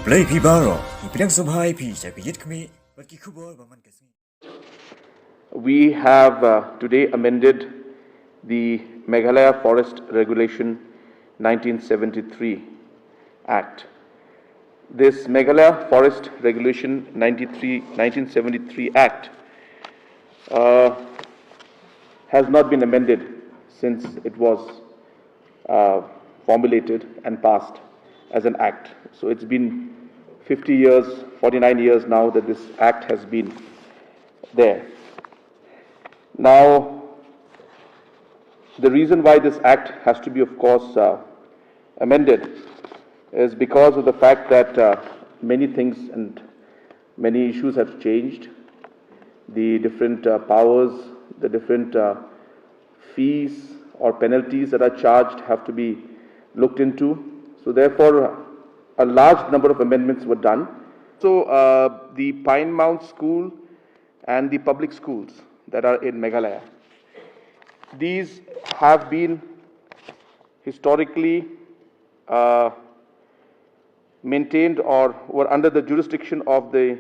Play Pibaro, Ipidang Subhai Peace, I Pijit Kami, but Kikubo, Baman Kasi. We have today amended the Meghalaya Forest Regulation 1973 Act. This Meghalaya Forest Regulation 1973 Act has not been amended since it was formulated and passed as an act. So it's been 50 years, 49 years now that this act has been there. Now, the reason why this act has to be, of course, amended is because of the fact that many things and many issues have changed. The different powers, the different fees or penalties that are charged have to be looked into. So therefore, a large number of amendments were done. So the Pine Mount School and the public schools that are in Meghalaya, these have been historically maintained or were under the jurisdiction of the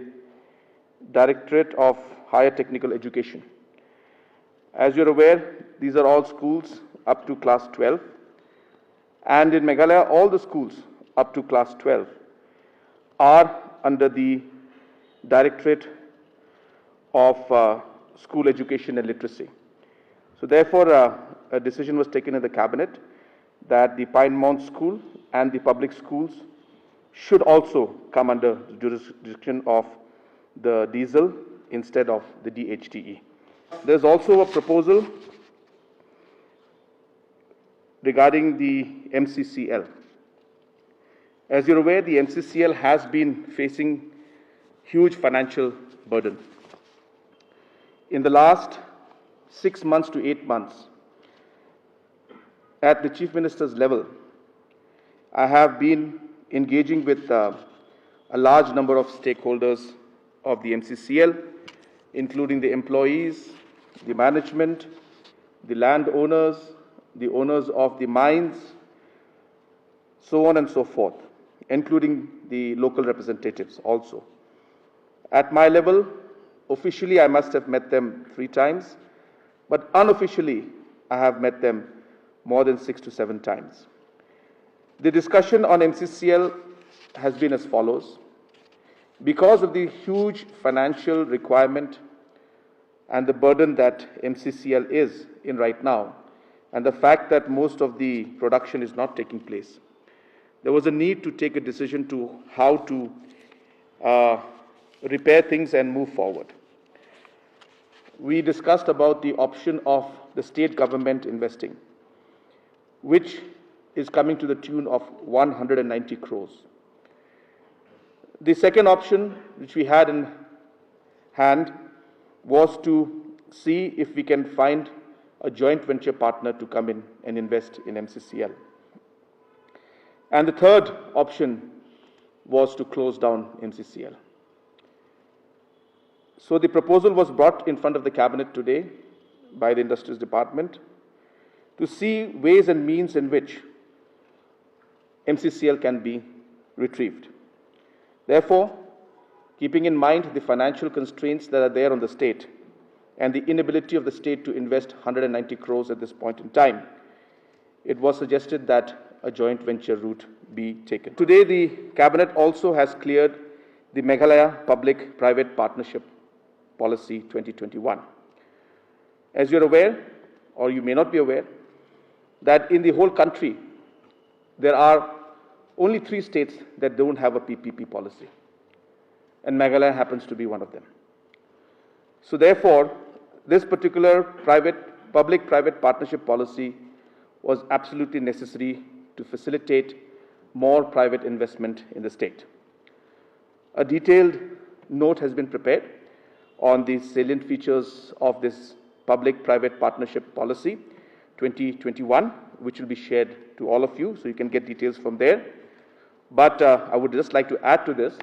Directorate of Higher Technical Education. As you're aware, these are all schools up to class 12, and in Meghalaya, all the schools up to class 12 are under the Directorate of School Education and Literacy. So therefore, a decision was taken in the Cabinet that the Pine Mount School and the public schools should also come under the jurisdiction of the DSEL instead of the DHTE. There's also a proposal regarding the MCCL. As you're aware, the MCCL has been facing huge financial burden. In the last 6 months to 8 months, at the Chief Minister's level, I have been engaging with a large number of stakeholders of the MCCL, including the employees, the management, the landowners, the owners of the mines, so on and so forth, including the local representatives also. At my level, officially I must have met them 3 times, but unofficially I have met them more than 6 to 7 times. The discussion on MCCL has been as follows. Because of the huge financial requirement and the burden that MCCL is in right now, and the fact that most of the production is not taking place, there was a need to take a decision to how to repair things and move forward. We discussed about the option of the state government investing, which is coming to the tune of 190 crores. The second option which we had in hand was to see if we can find a joint venture partner to come in and invest in MCCL. And the third option was to close down MCCL. So the proposal was brought in front of the Cabinet today by the Industries Department to see ways and means in which MCCL can be retrieved. Therefore, keeping in mind the financial constraints that are there on the state and the inability of the state to invest 190 crores at this point in time, it was suggested that a joint venture route be taken. Today, the Cabinet also has cleared the Meghalaya Public-Private Partnership Policy 2021. As you're aware, or you may not be aware, that in the whole country, there are only 3 states that don't have a PPP policy, and Meghalaya happens to be one of them. So therefore, this particular public-private partnership policy was absolutely necessary to facilitate more private investment in the state. A detailed note has been prepared on the salient features of this public-private partnership policy 2021, which will be shared to all of you, so you can get details from there. But I would just like to add to this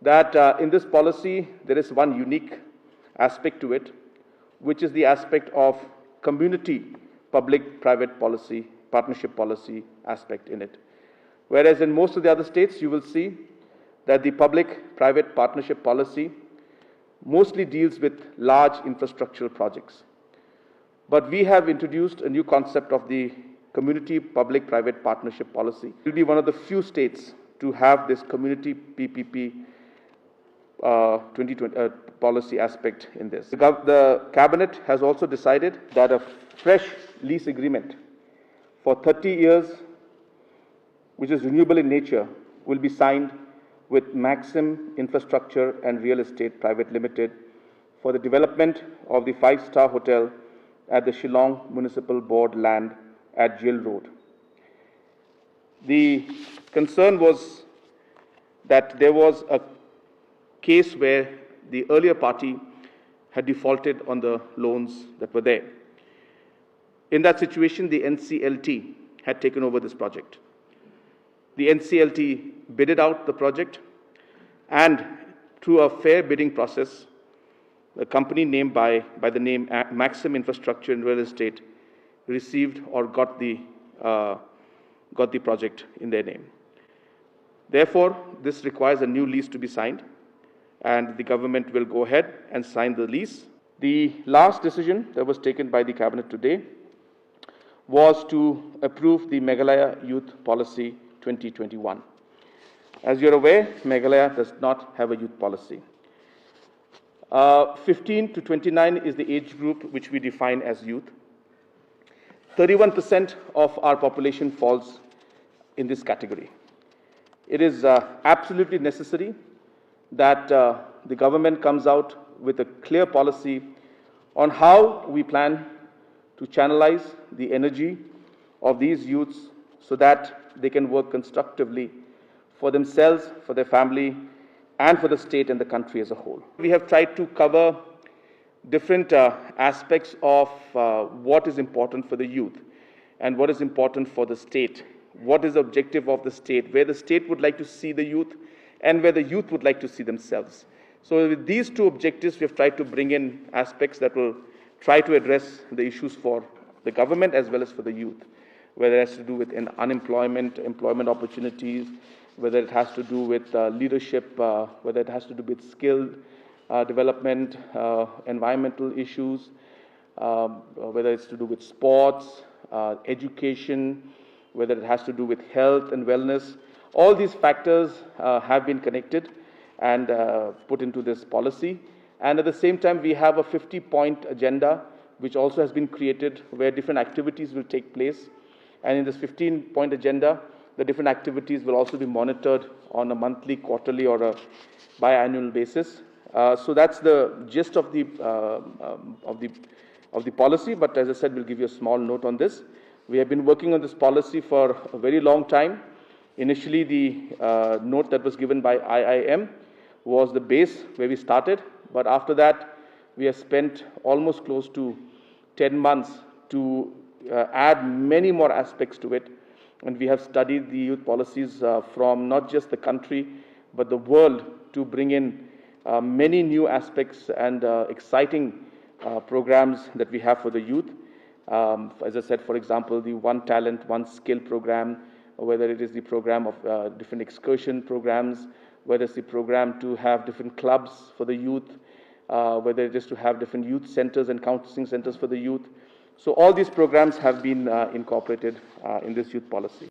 that in this policy, there is one unique aspect to it, which is the aspect of community public-private policy, partnership policy aspect in it. Whereas in most of the other states, you will see that the public-private partnership policy mostly deals with large infrastructural projects. But we have introduced a new concept of the community public-private partnership policy. It will be one of the few states to have this community PPP 2020 policy aspect in this. The Cabinet has also decided that a fresh lease agreement for 30 years, which is renewable in nature, will be signed with Maxim Infrastructure and Real Estate Private Limited for the development of the 5-star hotel at the Shillong Municipal Board land at Jail Road. The concern was that there was a case where the earlier party had defaulted on the loans that were there. In that situation, the NCLT had taken over this project. The NCLT bidded out the project, and through a fair bidding process, the company named by the name Maxim Infrastructure and Real Estate received or got the project in their name. Therefore, this requires a new lease to be signed, and the government will go ahead and sign the lease. The last decision that was taken by the Cabinet today was to approve the Meghalaya Youth Policy 2021. As you're aware, Meghalaya does not have a youth policy. 15 to 29 is the age group which we define as youth. 31% of our population falls in this category. It is absolutely necessary that the government comes out with a clear policy on how we plan to channelize the energy of these youths so that they can work constructively for themselves, for their family, and for the state and the country as a whole. We have tried to cover different aspects of what is important for the youth and what is important for the state, what is the objective of the state, where the state would like to see the youth, and where the youth would like to see themselves. So with these two objectives, we have tried to bring in aspects that will try to address the issues for the government as well as for the youth, whether it has to do with unemployment, employment opportunities, whether it has to do with leadership, whether it has to do with skill development, environmental issues, whether it's to do with sports, education, whether it has to do with health and wellness. All these factors have been connected and put into this policy. And at the same time, we have a 50-point agenda, which also has been created, where different activities will take place. And in this 15-point agenda, the different activities will also be monitored on a monthly, quarterly, or a biannual basis. So that's the gist of the policy. But as I said, we'll give you a small note on this. We have been working on this policy for a very long time. Initially, the note that was given by IIM was the base where we started. But after that, we have spent almost close to 10 months to add many more aspects to it. And we have studied the youth policies from not just the country, but the world, to bring in many new aspects and exciting programs that we have for the youth. As I said, for example, the One Talent, One Skill program, whether it is the program of different excursion programs, whether it's the program to have different clubs for the youth, whether it is to have different youth centers and counseling centers for the youth. So all these programs have been incorporated in this youth policy.